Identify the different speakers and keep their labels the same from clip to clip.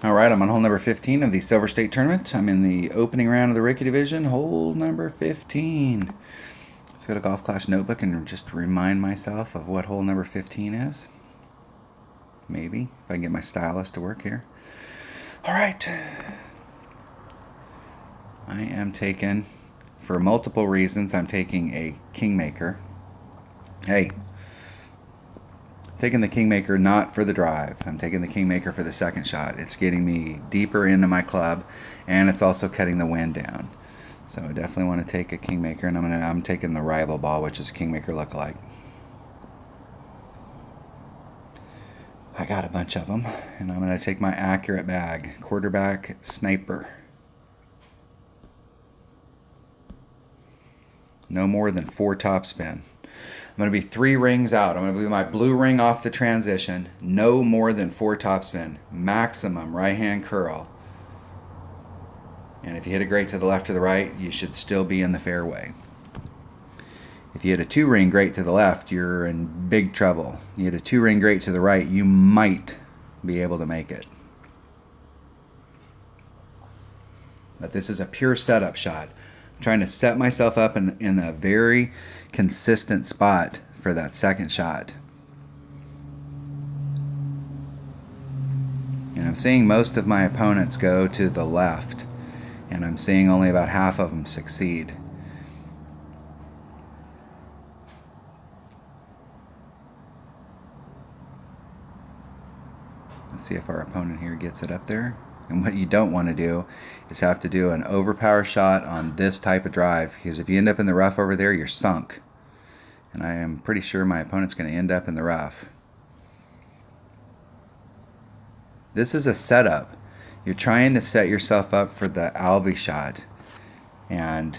Speaker 1: All right, I'm on hole number 15 of the Silver State Tournament. I'm in the opening round of the Ricky Division, hole number 15. Let's go to Golf Clash Notebook and just remind myself of what hole number 15 is. Maybe, if I can get my stylus to work here. All right. I am taking, for multiple reasons, I'm taking a Kingmaker. Hey, taking the Kingmaker not for the drive. I'm taking the Kingmaker for the second shot. It's getting me deeper into my club, and it's also cutting the wind down. So I definitely want to take a Kingmaker, and I'm taking the rival ball, which is Kingmaker lookalike. I got a bunch of them, and I'm going to take my accurate bag, quarterback sniper. No more than 4 topspin. I'm going to be 3 rings out. I'm going to be my blue ring off the transition. No more than 4 topspin. Maximum right hand curl. And if you hit it great to the left or the right, you should still be in the fairway. If you hit a 2 ring great to the left, you're in big trouble. You hit a 2 ring great to the right, you might be able to make it. But this is a pure setup shot. I'm trying to set myself up in a very consistent spot for that second shot. And I'm seeing most of my opponents go to the left, and I'm seeing only about half of them succeed. Let's see if our opponent here gets it up there. And what you don't want to do is have to do an overpower shot on this type of drive, because if you end up in the rough over there, you're sunk. And I am pretty sure my opponent's going to end up in the rough. This is a setup. You're trying to set yourself up for the Albie shot. And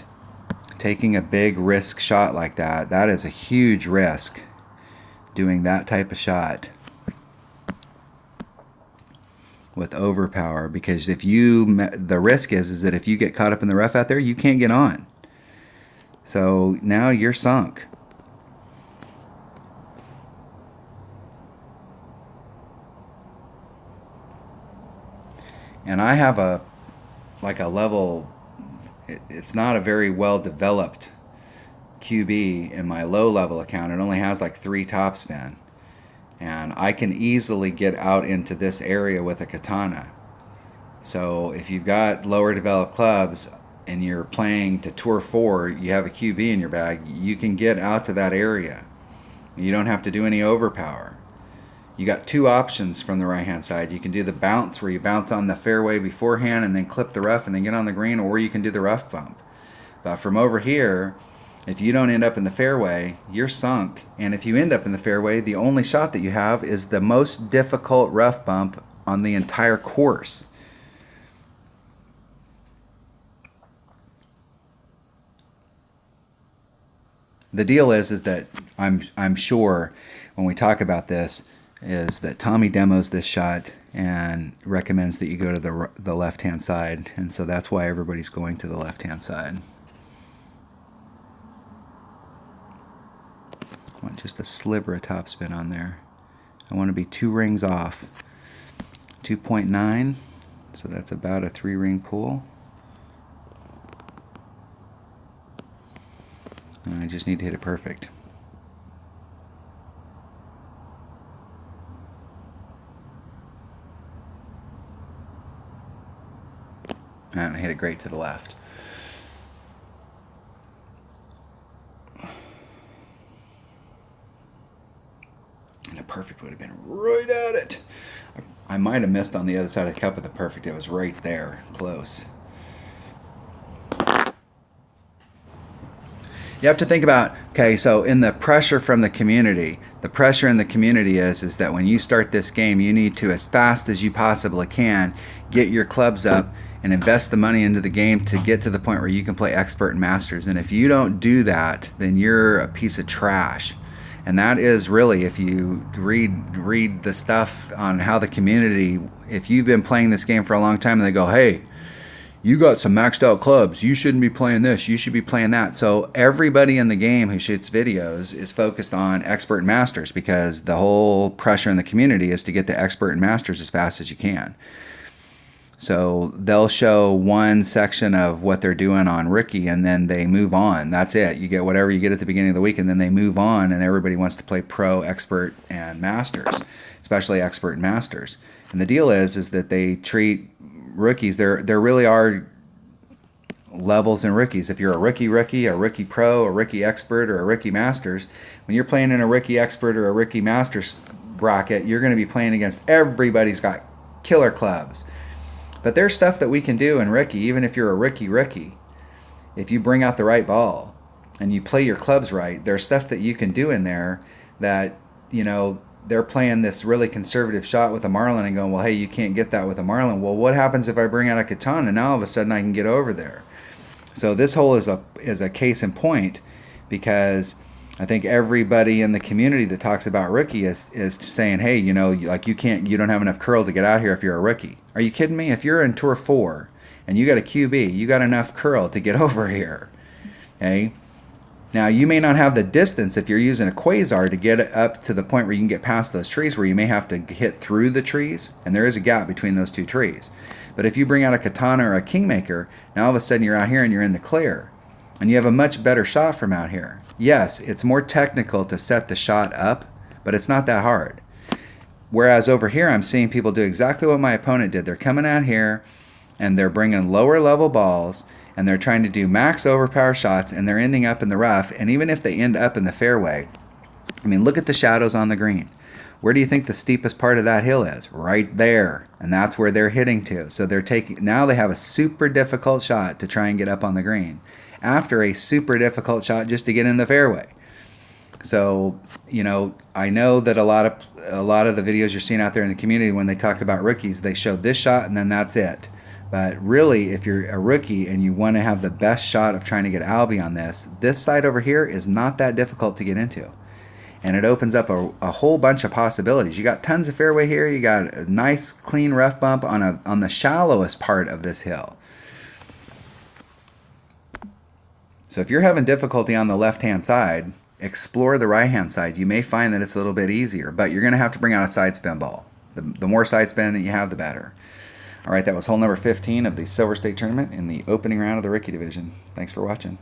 Speaker 1: taking a big risk shot like that, that is a huge risk, doing that type of shot with overpower, because if the risk is that if you get caught up in the rough out there, you can't get on. So now you're sunk. And I have a level, it's not a very well developed QB in my low level account. It only has like 3 topspin. And I can easily get out into this area with a katana. So if you've got lower developed clubs and you're playing to Tour 4, you have a QB in your bag, you can get out to that area. You don't have to do any overpower. You got 2 options from the right hand side. You can do the bounce, where you bounce on the fairway beforehand and then clip the rough and then get on the green, or you can do the rough bump. But from over here, if you don't end up in the fairway, you're sunk. And if you end up in the fairway, the only shot that you have is the most difficult rough bump on the entire course. The deal is that I'm sure when we talk about this is that Tommy demos this shot and recommends that you go to the left-hand side, and so that's why everybody's going to the left-hand side. I want just a sliver of topspin on there. I want to be 2 rings off. 2.9, so that's about a 3 ring pool. And I just need to hit it perfect. And I hit it great to the left. And a perfect would have been right at it. I might have missed on the other side of the cup with the perfect. It was right there, close. You have to think about, okay, so in the pressure from the community, the pressure in the community is that when you start this game, you need to, as fast as you possibly can, get your clubs up and invest the money into the game to get to the point where you can play expert and masters. And if you don't do that, then you're a piece of trash. And that is really, if you read the stuff on how the community, if you've been playing this game for a long time and they go, hey, you got some maxed out clubs, you shouldn't be playing this, you should be playing that. So everybody in the game who shoots videos is focused on expert and masters, because the whole pressure in the community is to get to expert and masters as fast as you can. So they'll show one section of what they're doing on rookie, and then they move on. That's it. You get whatever you get at the beginning of the week, and then they move on, and everybody wants to play pro, expert, and masters, especially expert and masters. And the deal is that they treat rookies. There really are levels in rookies. If you're a rookie, a rookie pro, a rookie expert, or a rookie masters, when you're playing in a rookie expert or a rookie masters bracket, you're going to be playing against everybody's got killer clubs. But there's stuff that we can do in rookie, even if you're a rookie. If you bring out the right ball and you play your clubs right, there's stuff that you can do in there that, you know, they're playing this really conservative shot with a Marlin and going, well, hey, you can't get that with a Marlin. Well, what happens if I bring out a Katana and now all of a sudden I can get over there? So this hole is a case in point, because I think everybody in the community that talks about rookie is saying, hey, you know, like you don't have enough curl to get out here if you're a rookie. Are you kidding me? If you're in Tour 4 and you got a QB, you got enough curl to get over here. Okay? Now, you may not have the distance if you're using a Quasar to get up to the point where you can get past those trees, where you may have to hit through the trees, and there is a gap between those two trees. But if you bring out a Katana or a Kingmaker, now all of a sudden you're out here and you're in the clear. And you have a much better shot from out here. Yes, it's more technical to set the shot up, but it's not that hard. Whereas over here, I'm seeing people do exactly what my opponent did. They're coming out here, and they're bringing lower level balls, and they're trying to do max overpower shots, and they're ending up in the rough. And even if they end up in the fairway, I mean, look at the shadows on the green. Where do you think the steepest part of that hill is? Right there. And that's where they're hitting to. So they're taking, now they have a super difficult shot to try and get up on the green, after a super difficult shot just to get in the fairway. So, you know, I know that a lot of the videos you're seeing out there in the community, when they talk about rookies, they show this shot and then that's it. But really, if you're a rookie and you want to have the best shot of trying to get Albie on this side over here is not that difficult to get into. And it opens up a whole bunch of possibilities. You got tons of fairway here. You got a nice clean rough bump on the shallowest part of this hill. So if you're having difficulty on the left-hand side, explore the right-hand side. You may find that it's a little bit easier, but you're going to have to bring out a side spin ball. The more side spin that you have, the better. All right, that was hole number 15 of the Silver State Tournament in the opening round of the rookie division. Thanks for watching.